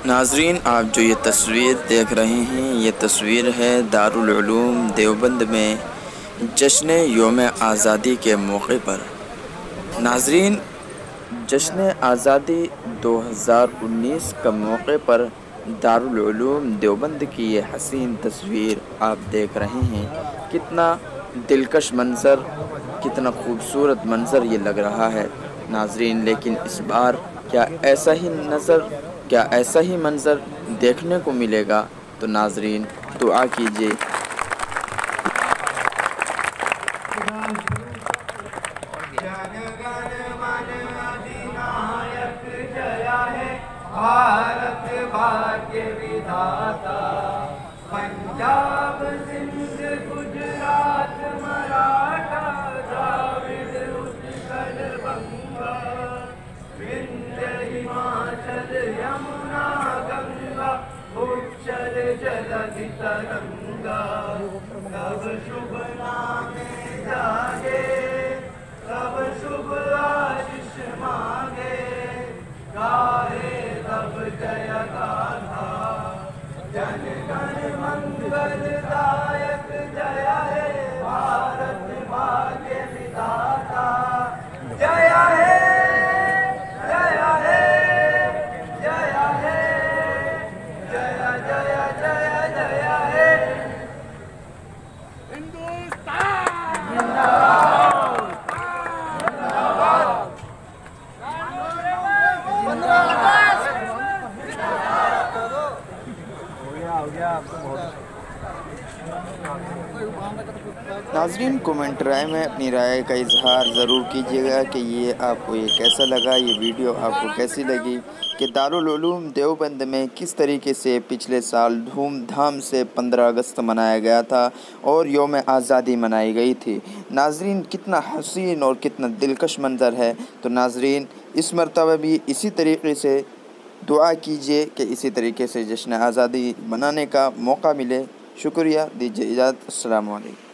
नाजरीन, आप जो ये तस्वीर देख रहे हैं, ये तस्वीर है दारुल उलूम देवबंद में जश्न यौम आज़ादी के मौके पर। नाजरीन, जश्न आज़ादी 2019 का मौके पर दारुल उलूम देवबंद की ये हसीन तस्वीर आप देख रहे हैं। कितना दिलकश मंज़र, कितना खूबसूरत मंज़र ये लग रहा है नाजरीन। लेकिन इस बार क्या ऐसा ही मंज़र देखने को मिलेगा? तो नाजरीन दुआ कीजिए। भारत भाग्य विधाता, पंजाब सिंध गुजरात मराठा द्राविड़ उत्कल बंगा, विंध्य हिमाचल यमुना गंगा, उच्चल जलधि तरंगा। तब शुभ नामे जागे, तब शुभ आशीष मांगे, गाहे तब जय गाथा, जन गण मंगलदायक जय हे भारत भाग्य विधाता। जय हे, जय हे, जय हे, जय जय जय जय हे हिंदुस्तान जिंदाबाद। नाजरीन, कमेंट राय में अपनी राय का इजहार ज़रूर कीजिएगा कि ये आपको ये कैसा लगा, ये वीडियो आपको कैसी लगी कि दारुल उलूम देवबंद में किस तरीके से पिछले साल धूमधाम से 15 अगस्त मनाया गया था और यौम आज़ादी मनाई गई थी। नाजरीन, कितना हसीन और कितना दिलकश मंज़र है। तो नाजरीन, इस मरतबा भी इसी तरीके से दुआ कीजिए कि इसी तरीके से जश्न आज़ादी मनाने का मौका मिले। शुक्रिया, दीजिए इजाज़त। अस्सलामु अलैकुम।